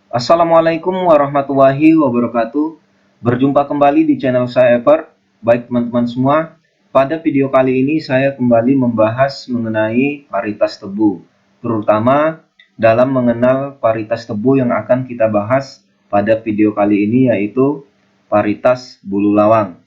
Assalamualaikum warahmatullahi wabarakatuh. Berjumpa kembali di channel saya Ever. Baik teman-teman semua, pada video kali ini saya kembali membahas mengenai varietas tebu, terutama dalam mengenal varietas tebu yang akan kita bahas pada video kali ini, yaitu varietas bulu lawang.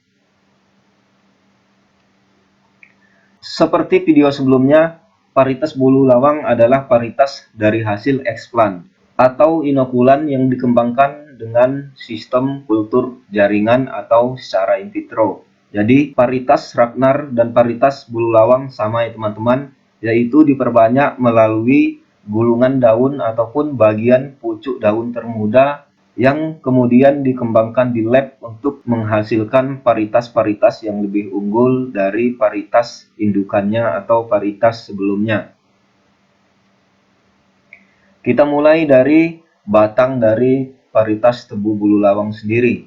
Seperti video sebelumnya, varietas bulu lawang adalah varietas dari hasil eksplant atau inokulan yang dikembangkan dengan sistem kultur jaringan atau secara in vitro. Jadi varietas Ragnar dan varietas bulu lawang sama ya teman-teman, yaitu diperbanyak melalui gulungan daun ataupun bagian pucuk daun termuda yang kemudian dikembangkan di lab untuk menghasilkan varietas-varietas yang lebih unggul dari varietas indukannya atau varietas sebelumnya. Kita mulai dari batang dari varietas tebu bulu lawang sendiri.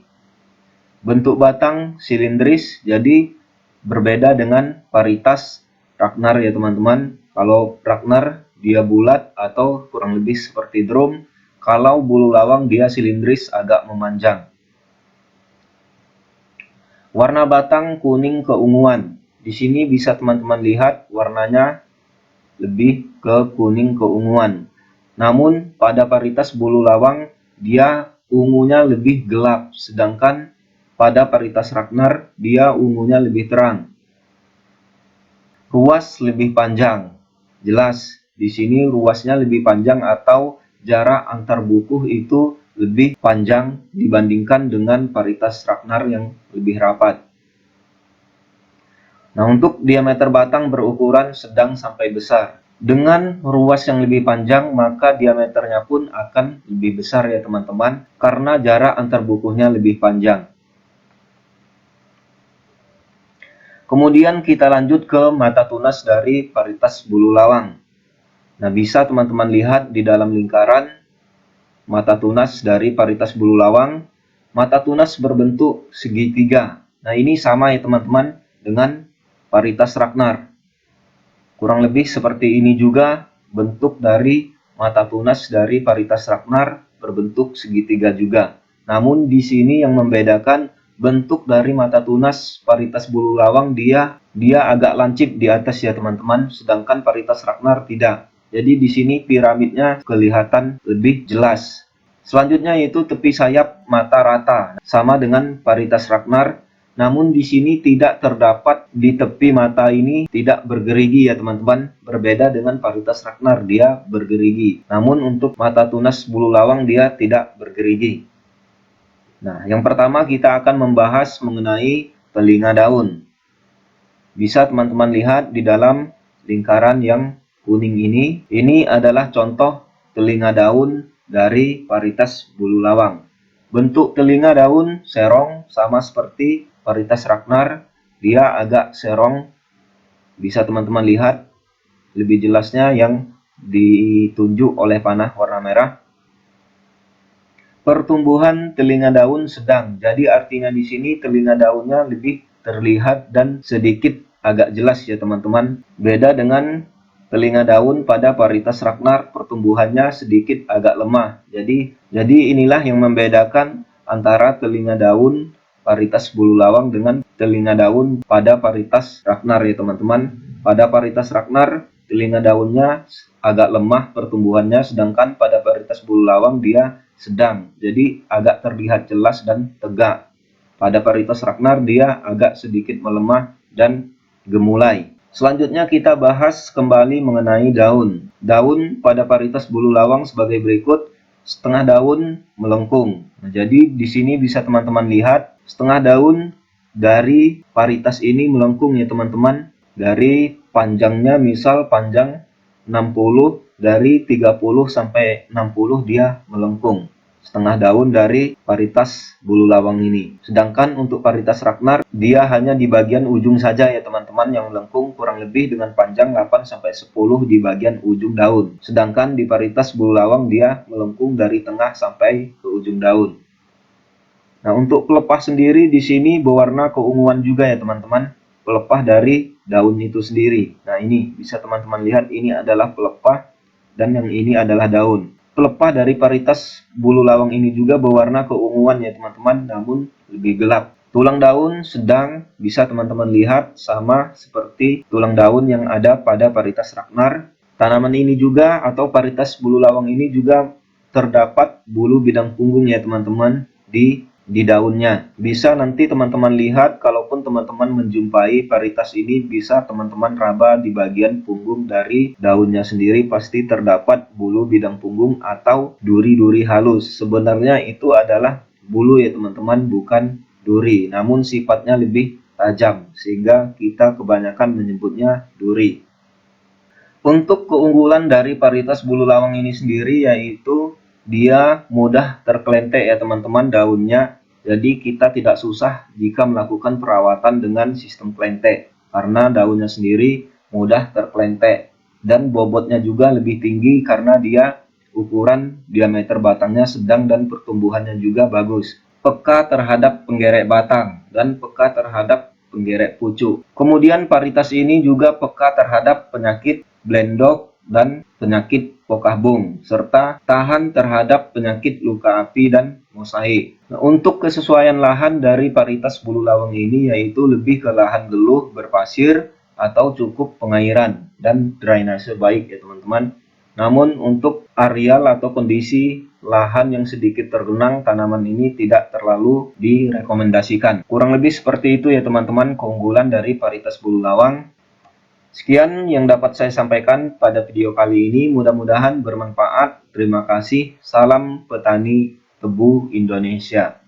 Bentuk batang silindris, jadi berbeda dengan varietas Ragnar ya teman-teman. Kalau Ragnar dia bulat atau kurang lebih seperti drum. Kalau bulu lawang dia silindris agak memanjang. Warna batang kuning keunguan. Di sini bisa teman-teman lihat warnanya lebih ke kuning keunguan. Namun pada varietas bulu lawang dia ungunya lebih gelap, sedangkan pada varietas Ragnar dia ungunya lebih terang. Ruas lebih panjang. Jelas di sini ruasnya lebih panjang atau jarak antar buku itu lebih panjang dibandingkan dengan varietas Ragnar yang lebih rapat. Nah, untuk diameter batang berukuran sedang sampai besar. Dengan ruas yang lebih panjang, maka diameternya pun akan lebih besar ya teman-teman, karena jarak antar bukunya lebih panjang. Kemudian kita lanjut ke mata tunas dari varietas bulu lawang. Nah, bisa teman-teman lihat di dalam lingkaran mata tunas dari varietas bulu lawang. Mata tunas berbentuk segitiga. Nah, ini sama ya teman-teman dengan varietas Ragnar. Kurang lebih seperti ini juga bentuk dari mata tunas dari varietas Ragnar, berbentuk segitiga juga. Namun di sini yang membedakan bentuk dari mata tunas varietas bulu lawang dia agak lancip di atas ya teman-teman, sedangkan varietas Ragnar tidak. Jadi di sini piramidnya kelihatan lebih jelas. Selanjutnya yaitu tepi sayap mata rata, sama dengan varietas Ragnar. Namun di sini tidak terdapat di tepi mata ini tidak bergerigi ya teman-teman. Berbeda dengan varietas Ragnar, dia bergerigi. Namun untuk mata tunas bulu lawang dia tidak bergerigi. Nah, yang pertama kita akan membahas mengenai telinga daun. Bisa teman-teman lihat di dalam lingkaran yang kuning ini adalah contoh telinga daun dari varietas bulu lawang. Bentuk telinga daun serong sama seperti varietas Ragnar, dia agak serong. Bisa teman-teman lihat lebih jelasnya yang ditunjuk oleh panah warna merah. Pertumbuhan telinga daun sedang, jadi artinya di sini telinga daunnya lebih terlihat dan sedikit agak jelas ya teman-teman. Beda dengan telinga daun pada varietas Ragnar, pertumbuhannya sedikit agak lemah. Jadi inilah yang membedakan antara telinga daun varietas bulu lawang dengan telinga daun pada varietas Ragnar ya teman-teman. Pada varietas Ragnar telinga daunnya agak lemah pertumbuhannya, sedangkan pada varietas bulu lawang dia sedang, jadi agak terlihat jelas dan tegak. Pada varietas Ragnar dia agak sedikit melemah dan gemulai. Selanjutnya kita bahas kembali mengenai daun. Daun pada varietas bulu lawang sebagai berikut. Setengah daun melengkung. Nah, jadi di sini bisa teman-teman lihat setengah daun dari varietas ini melengkung ya teman-teman. Dari panjangnya misal panjang 60, dari 30 sampai 60 dia melengkung. Setengah daun dari varietas bulu lawang ini. Sedangkan untuk varietas Ragnar dia hanya di bagian ujung saja ya teman-teman yang melengkung, kurang lebih dengan panjang 8 sampai 10 di bagian ujung daun. Sedangkan di varietas bulu lawang dia melengkung dari tengah sampai ke ujung daun. Nah, untuk pelepah sendiri di sini berwarna keunguan juga ya teman-teman. Pelepah dari daun itu sendiri. Nah, ini bisa teman-teman lihat, ini adalah pelepah dan yang ini adalah daun. Pelepah dari varietas bulu lawang ini juga berwarna keunguan ya teman-teman, namun lebih gelap. Tulang daun sedang bisa teman-teman lihat sama seperti tulang daun yang ada pada varietas Ragnar. Tanaman ini juga atau varietas bulu lawang ini juga terdapat bulu bidang punggung ya teman-teman di daunnya. Bisa nanti teman-teman lihat, kalaupun teman-teman menjumpai varietas ini, bisa teman-teman raba di bagian punggung dari daunnya sendiri, pasti terdapat bulu bidang punggung atau duri-duri halus. Sebenarnya itu adalah bulu ya teman-teman, bukan duri, namun sifatnya lebih tajam sehingga kita kebanyakan menyebutnya duri. Untuk keunggulan dari varietas bulu lawang ini sendiri yaitu dia mudah terkelentek ya teman-teman daunnya. Jadi kita tidak susah jika melakukan perawatan dengan sistem kelentek karena daunnya sendiri mudah terkelentek, dan bobotnya juga lebih tinggi karena dia ukuran diameter batangnya sedang dan pertumbuhannya juga bagus. Peka terhadap penggerek batang dan peka terhadap penggerek pucuk. Kemudian varietas ini juga peka terhadap penyakit blendok dan penyakit pokah bung, serta tahan terhadap penyakit luka api dan mosaik. Nah, untuk kesesuaian lahan dari varietas bulu lawang ini yaitu lebih ke lahan geluh berpasir atau cukup pengairan dan drainase baik ya teman-teman. Namun untuk areal atau kondisi lahan yang sedikit tergenang, tanaman ini tidak terlalu direkomendasikan. Kurang lebih seperti itu ya teman-teman keunggulan dari varietas bulu lawang. Sekian yang dapat saya sampaikan pada video kali ini, mudah-mudahan bermanfaat. Terima kasih, salam petani tebu Indonesia.